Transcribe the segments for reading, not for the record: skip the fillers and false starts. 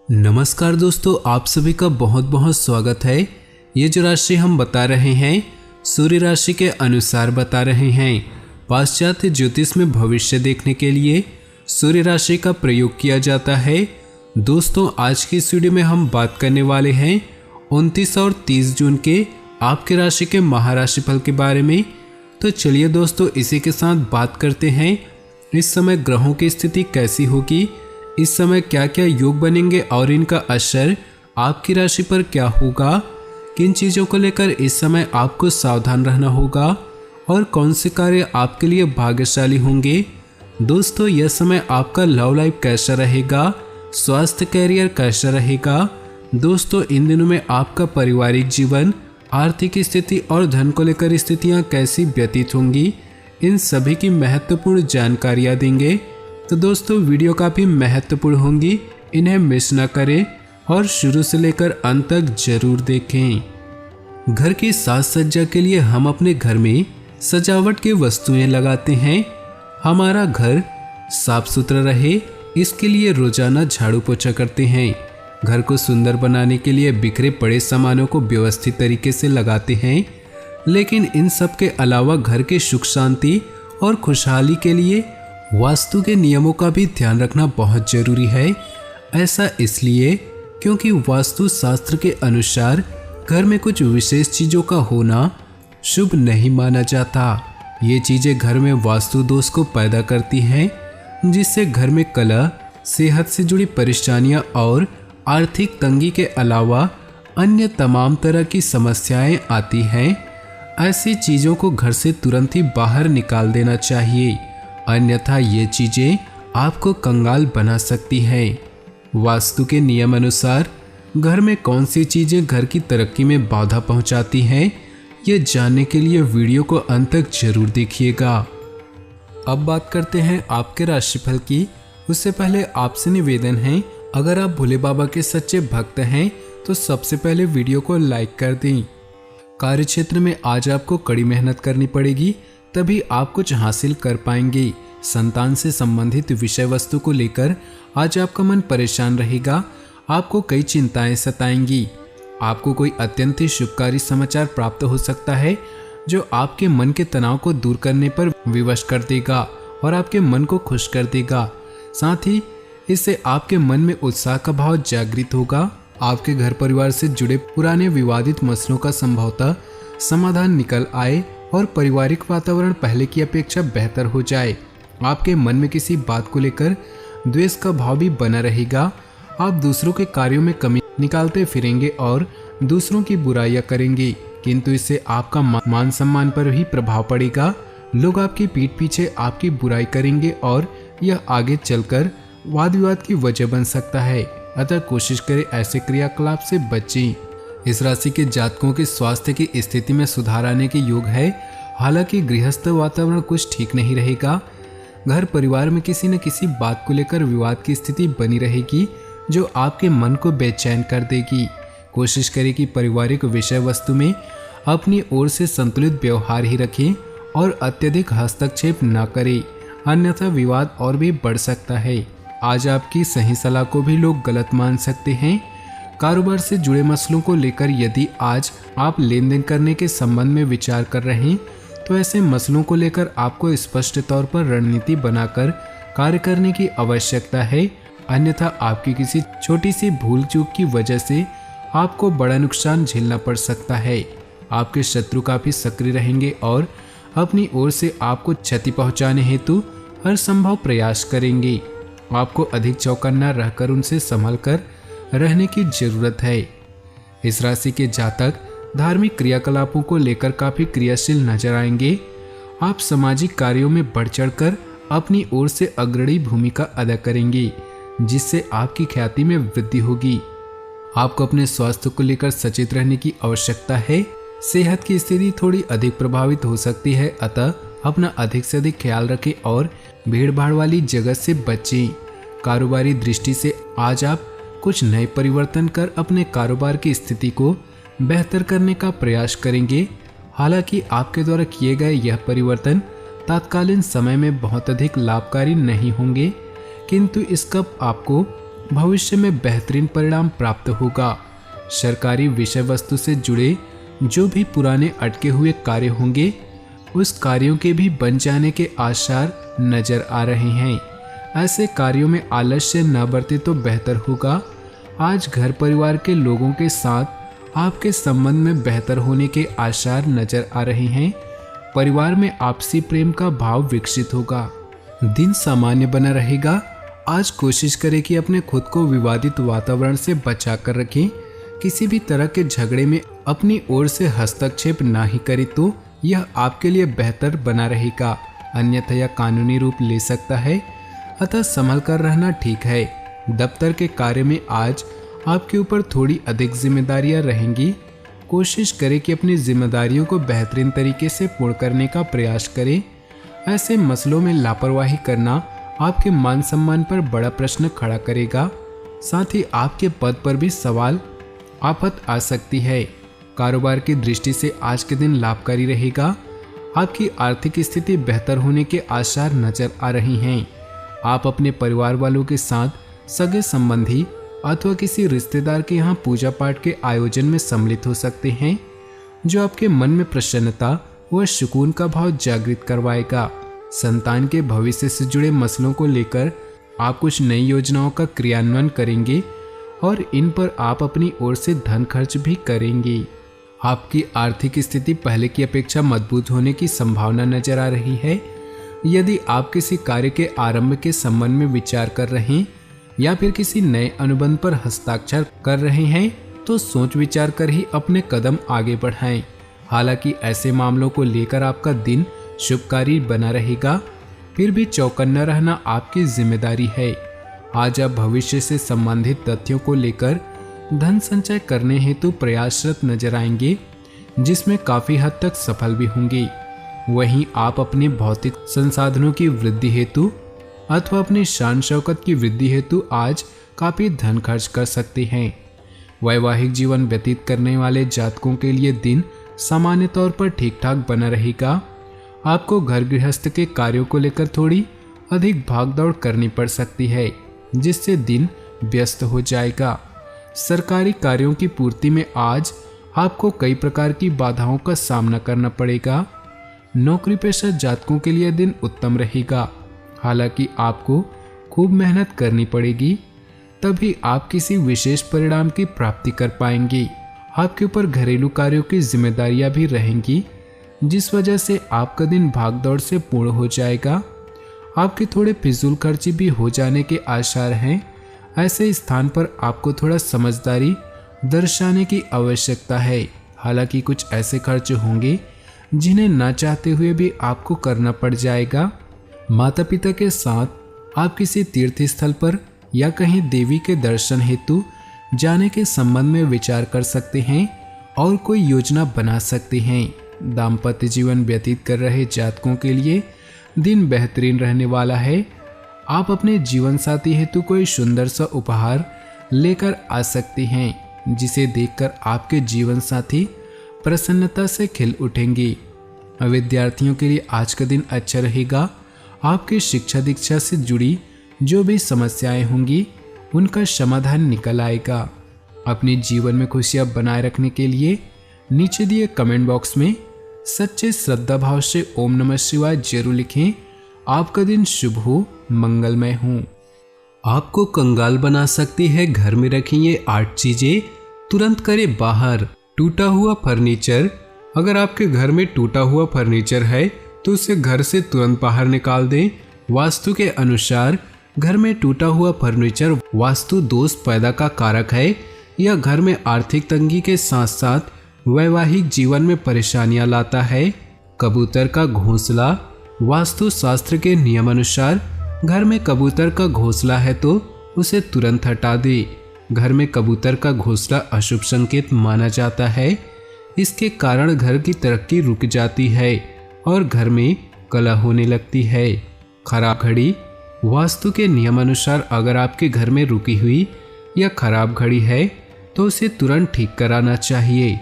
नमस्कार दोस्तों, आप सभी का बहुत बहुत स्वागत है। ये जो राशि हम बता रहे हैं सूर्य राशि के अनुसार बता रहे हैं। पाश्चात्य ज्योतिष में भविष्य देखने के लिए सूर्य राशि का प्रयोग किया जाता है। दोस्तों, आज की इस वीडियो में हम बात करने वाले हैं 29 और 30 जून के आपके राशि के महाराशि फल के बारे में। तो चलिए दोस्तों, इसी के साथ बात करते हैं इस समय ग्रहों की स्थिति कैसी होगी, इस समय क्या क्या योग बनेंगे और इनका असर आपकी राशि पर क्या होगा, किन चीज़ों को लेकर इस समय आपको सावधान रहना होगा और कौन से कार्य आपके लिए भाग्यशाली होंगे। दोस्तों, यह समय आपका लव लाइफ कैसा रहेगा, स्वास्थ्य कैरियर कैसा रहेगा। दोस्तों, इन दिनों में आपका पारिवारिक जीवन, आर्थिक स्थिति और धन को लेकर स्थितियाँ कैसी व्यतीत होंगी, इन सभी की महत्वपूर्ण जानकारियाँ देंगे। तो दोस्तों, वीडियो काफ़ी महत्वपूर्ण होंगी, इन्हें मिस ना करें और शुरू से लेकर अंत तक जरूर देखें। घर की साज सज्जा के लिए हम अपने घर में सजावट की वस्तुएं लगाते हैं। हमारा घर साफ सुथरा रहे, इसके लिए रोजाना झाड़ू पोछा करते हैं। घर को सुंदर बनाने के लिए बिखरे पड़े सामानों को व्यवस्थित तरीके से लगाते हैं। लेकिन इन सब के अलावा घर के सुख शांति और खुशहाली के लिए वास्तु के नियमों का भी ध्यान रखना बहुत जरूरी है। ऐसा इसलिए क्योंकि वास्तु शास्त्र के अनुसार घर में कुछ विशेष चीजों का होना शुभ नहीं माना जाता। ये चीजें घर में वास्तु दोष को पैदा करती हैं, जिससे घर में कलह, सेहत से जुड़ी परेशानियां और आर्थिक तंगी के अलावा अन्य तमाम तरह की समस्याएं आती हैं। ऐसी चीजों को घर से तुरंत ही बाहर निकाल देना चाहिए, अन्यथा ये चीजें आपको कंगाल बना सकती हैं। वास्तु के नियम अनुसार घर में कौन सी चीजें घर की तरक्की में बाधा पहुंचाती हैं, ये जानने के लिए वीडियो को अंत तक जरूर देखिएगा। अब बात करते हैं आपके राशिफल की। उससे पहले आपसे निवेदन है, अगर आप भोले बाबा के सच्चे भक्त हैं तो सबसे पहले वीडियो को लाइक कर दें। कार्य क्षेत्र में आज आपको कड़ी मेहनत करनी पड़ेगी, तभी आप कुछ हासिल कर पाएंगे। संतान से संबंधित विषय वस्तु को लेकर आज आपका मन परेशान रहेगा, आपको कई चिंताएं सताएंगी। आपको कोई अत्यंत ही शुभकारी समाचार प्राप्त हो सकता है, जो आपके मन के तनाव को दूर करने पर विवश कर देगा और आपके मन को खुश कर देगा। साथ ही इससे आपके मन में उत्साह का भाव जागृत होगा। आपके घर परिवार से जुड़े पुराने विवादित मसलों का संभवतः समाधान निकल आए और पारिवारिक वातावरण पहले की अपेक्षा बेहतर हो जाए। आपके मन में किसी बात को लेकर द्वेष का भाव भी बना रहेगा। आप दूसरों के कार्यों में कमी निकालते फिरेंगे और दूसरों की बुराइयां करेंगे, किंतु इससे आपका मान सम्मान पर भी प्रभाव पड़ेगा। लोग आपकी पीठ पीछे आपकी बुराई करेंगे और यह आगे चलकर वाद विवाद की वजह बन सकता है। अतः कोशिश करें ऐसे क्रियाकलाप से बचें। इस राशि के जातकों के स्वास्थ्य की स्थिति में सुधार आने के योग है। हालांकि गृहस्थ वातावरण कुछ ठीक नहीं रहेगा। घर परिवार में किसी न किसी बात को लेकर विवाद की स्थिति बनी रहेगी, जो आपके मन को बेचैन कर देगी। कोशिश करें कि पारिवारिक विषय वस्तु में अपनी ओर से संतुलित व्यवहार ही रखें और अत्यधिक हस्तक्षेप न करें, अन्यथा विवाद और भी बढ़ सकता है। आज आपकी सही सलाह को भी लोग गलत मान सकते हैं। कारोबार से जुड़े मसलों को लेकर यदि आज आप लेन देन करने के संबंध में विचार कर रहे हैं, तो ऐसे मसलों को लेकर आपको स्पष्ट तौर पर रणनीति बनाकर कार्य करने की आवश्यकता है, अन्यथा आपकी किसी छोटी सी भूल चूक की वजह से आपको बड़ा नुकसान झेलना पड़ सकता है। आपके शत्रु काफी सक्रिय रहेंगे और अपनी ओर से आपको क्षति पहुंचाने हेतु हर संभव प्रयास करेंगे। आपको अधिक चौकन्ना रहकर उनसे संभल कर रहने की जरूरत है। इस राशि के जातक धार्मिक क्रियाकलापों को लेकर काफी क्रियाशील नजर आएंगे। आप सामाजिक कार्यों में बढ़ चढ़कर अपनी ओर से अग्रणी भूमिका अदा करेंगे, जिससे आपकी ख्याति में वृद्धि होगी। आपको अपने स्वास्थ्य को लेकर सचेत रहने की आवश्यकता है। सेहत की स्थिति थोड़ी अधिक प्रभावित हो सकती है, अतः अपना अधिक से अधिक ख्याल रखें और भीड़ भाड़ वाली जगह से बचें। कारोबारी दृष्टि से आज आप कुछ नए परिवर्तन कर अपने कारोबार की स्थिति को बेहतर करने का प्रयास करेंगे। हालांकि आपके द्वारा किए गए यह परिवर्तन तात्कालीन समय में बहुत अधिक लाभकारी नहीं होंगे, किंतु इसका आपको भविष्य में बेहतरीन परिणाम प्राप्त होगा। सरकारी विषय वस्तु से जुड़े जो भी पुराने अटके हुए कार्य होंगे उस कार्यों के भी बन जाने के आसार नजर आ रहे हैं। ऐसे कार्यों में आलस्य न बरते तो बेहतर होगा। आज घर परिवार के लोगों के साथ आपके संबंध में बेहतर होने के आसार नजर आ रहे हैं। परिवार में आपसी प्रेम का भाव विकसित होगा। दिन सामान्य बना रहेगा। आज कोशिश करें कि अपने खुद को विवादित वातावरण से बचा कर रखें। किसी भी तरह के झगड़े में अपनी ओर से हस्तक्षेप ना ही करें तो यह आपके लिए बेहतर बना रहेगा, अन्यथा यह कानूनी रूप ले सकता है। अतः संभल कर रहना ठीक है। दफ्तर के कार्य में आज आपके ऊपर थोड़ी अधिक जिम्मेदारियां रहेंगी। कोशिश करें कि अपनी जिम्मेदारियों को बेहतरीन तरीके से पूर्ण करने का प्रयास करें। ऐसे मसलों में लापरवाही करना आपके मान सम्मान पर बड़ा प्रश्न खड़ा करेगा। साथ ही आपके पद पर भी सवाल आफत आ सकती है। कारोबार की दृष्टि से आज के दिन लाभकारी रहेगा। आपकी आर्थिक स्थिति बेहतर होने के आसार नजर आ रही हैं। आप अपने परिवार वालों के साथ सगे संबंधी अथवा किसी रिश्तेदार के यहाँ पूजा पाठ के आयोजन में सम्मिलित हो सकते हैं, जो आपके मन में प्रसन्नता व सुकून का भाव जागृत करवाएगा। संतान के भविष्य से जुड़े मसलों को लेकर आप कुछ नई योजनाओं का क्रियान्वयन करेंगे और इन पर आप अपनी ओर से धन खर्च भी करेंगे। आपकी आर्थिक स्थिति पहले की अपेक्षा मजबूत होने की संभावना नजर आ रही है। यदि आप किसी कार्य के आरंभ के संबंध में विचार कर रहे हैं या फिर किसी नए अनुबंध पर हस्ताक्षर कर रहे हैं तो सोच विचार कर ही अपने कदम आगे बढ़ाएं। हालांकि ऐसे मामलों को लेकर आपका दिन शुभकारी बना रहेगा, फिर भी चौकन्ना रहना आपकी जिम्मेदारी है। आज आप भविष्य से संबंधित तथ्यों को लेकर धन संचय करने हेतु प्रयासरत नजर आएंगे, जिसमें काफी हद तक सफल भी होंगे। वहीं आप अपने भौतिक संसाधनों की वृद्धि हेतु अथवा अपनी शान शौकत की वृद्धि हेतु आज काफी धन खर्च कर सकते हैं। वैवाहिक जीवन व्यतीत करने वाले जातकों के लिए दिन सामान्य तौर पर ठीक ठाक बना रहेगा। आपको घर गृहस्थ के कार्यों को लेकर थोड़ी अधिक भागदौड़ करनी पड़ सकती है, जिससे दिन व्यस्त हो जाएगा। सरकारी कार्यों की पूर्ति में आज आपको कई प्रकार की बाधाओं का सामना करना पड़ेगा। नौकरी पेशा जातकों के लिए दिन उत्तम रहेगा। हालांकि आपको खूब मेहनत करनी पड़ेगी, तभी आप किसी विशेष परिणाम की प्राप्ति कर पाएंगे। आपके ऊपर घरेलू कार्यों की जिम्मेदारियां भी रहेंगी, जिस वजह से आपका दिन भागदौड़ से पूर्ण हो जाएगा। आपके थोड़े फिजूल खर्ची भी हो जाने के आसार हैं। ऐसे स्थान पर आपको थोड़ा समझदारी दर्शाने की आवश्यकता है। हालांकि कुछ ऐसे खर्च होंगे जिन्हें ना चाहते हुए भी आपको करना पड़ जाएगा। माता पिता के साथ आप किसी तीर्थ स्थल पर या कहीं देवी के दर्शन हेतु जाने के संबंध में विचार कर सकते हैं और कोई योजना बना सकते हैं। दाम्पत्य जीवन व्यतीत कर रहे जातकों के लिए दिन बेहतरीन रहने वाला है। आप अपने जीवन साथी हेतु कोई सुंदर सा उपहार लेकर आ सकते हैं, जिसे देखकर आपके जीवन साथी प्रसन्नता से खिल उठेंगे। विद्यार्थियों के लिए आज का दिन अच्छा रहेगा। आपकी शिक्षा दीक्षा से जुड़ी जो भी समस्याएं होंगी उनका समाधान निकल आएगा। अपने जीवन में खुशियां बनाए रखने के लिए नीचे दिए कमेंट बॉक्स में सच्चे श्रद्धा भाव से ओम नमः शिवाय जरूर लिखें। आपका दिन शुभ हो, मंगलमय हो। आपको कंगाल बना सकती है घर में रखी ये 8 चीजें, तुरंत करें बाहर। टूटा हुआ फर्नीचर। अगर आपके घर में टूटा हुआ फर्नीचर है तो उसे घर से तुरंत बाहर निकाल दें। वास्तु के अनुसार घर में टूटा हुआ फर्नीचर वास्तु दोष पैदा का कारक है। यह घर में आर्थिक तंगी के साथ साथ वैवाहिक जीवन में परेशानियां लाता है। कबूतर का घोंसला। वास्तु शास्त्र के नियम अनुसार घर में कबूतर का घोंसला है तो उसे तुरंत हटा दे। घर में कबूतर का घोंसला अशुभ संकेत माना जाता है। इसके कारण घर की तरक्की रुक जाती है और घर में कलह होने लगती है। खराब घड़ी। वास्तु के नियम अनुसार अगर आपके घर में रुकी हुई या खराब घड़ी है तो उसे तुरंत ठीक कराना चाहिए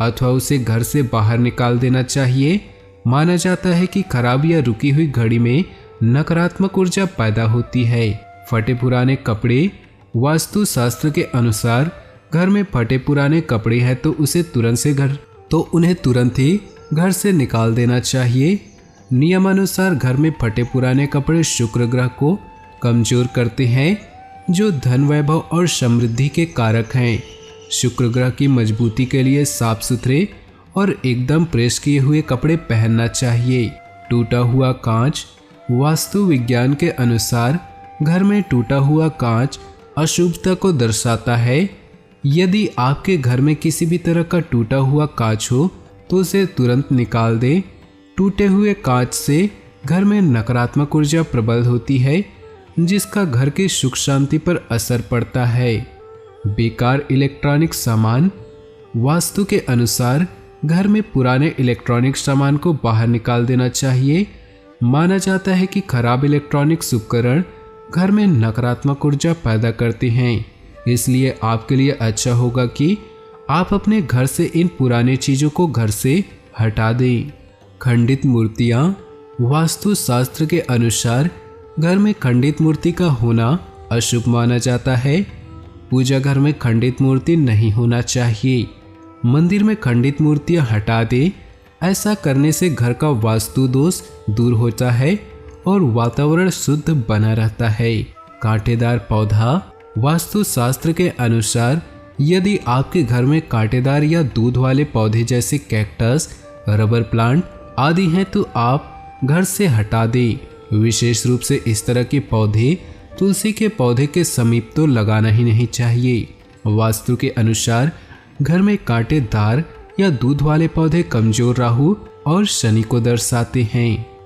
अथवा उसे घर से बाहर निकाल देना चाहिए। माना जाता है कि खराब या रुकी हुई घड़ी में नकारात्मक ऊर्जा पैदा होती है। फटे पुराने कपड़े वास्तु शास्त्र के अनुसार घर में फटे पुराने कपड़े हैं तो उन्हें तुरंत ही घर से निकाल देना चाहिए। नियमानुसार घर में फटे पुराने कपड़े शुक्र ग्रह को कमजोर करते हैं, जो धन वैभव और समृद्धि के कारक हैं। शुक्र ग्रह की मजबूती के लिए साफ सुथरे और एकदम प्रेस किए हुए कपड़े पहनना चाहिए। टूटा हुआ कांच। वास्तु विज्ञान के अनुसार घर में टूटा हुआ कांच अशुभता को दर्शाता है। यदि आपके घर में किसी भी तरह का टूटा हुआ कांच हो तो उसे तुरंत निकाल दें। टूटे हुए कांच से घर में नकारात्मक ऊर्जा प्रबल होती है, जिसका घर की सुख शांति पर असर पड़ता है। बेकार इलेक्ट्रॉनिक सामान। वास्तु के अनुसार घर में पुराने इलेक्ट्रॉनिक सामान को बाहर निकाल देना चाहिए। माना जाता है कि खराब इलेक्ट्रॉनिक उपकरण घर में नकारात्मक ऊर्जा पैदा करते हैं, इसलिए आपके लिए अच्छा होगा कि आप अपने घर से इन पुराने चीज़ों को घर से हटा दें। खंडित मूर्तियाँ। वास्तु शास्त्र के अनुसार घर में खंडित मूर्ति का होना अशुभ माना जाता है। पूजा घर में खंडित मूर्ति नहीं होना चाहिए। मंदिर में खंडित मूर्तियां हटा दें। ऐसा करने से घर का वास्तु दोष दूर होता है और वातावरण शुद्ध बना रहता है। कांटेदार पौधा। वास्तु शास्त्र के अनुसार यदि आपके घर में कांटेदार या दूध वाले पौधे जैसे कैक्टस, रबर प्लांट आदि हैं तो आप घर से हटा दें। विशेष रूप से इस तरह के पौधे तुलसी के पौधे के समीप तो लगाना ही नहीं चाहिए। वास्तु के अनुसार घर में कांटेदार या दूध वाले पौधे कमजोर राहु और शनि को दर्शाते हैं।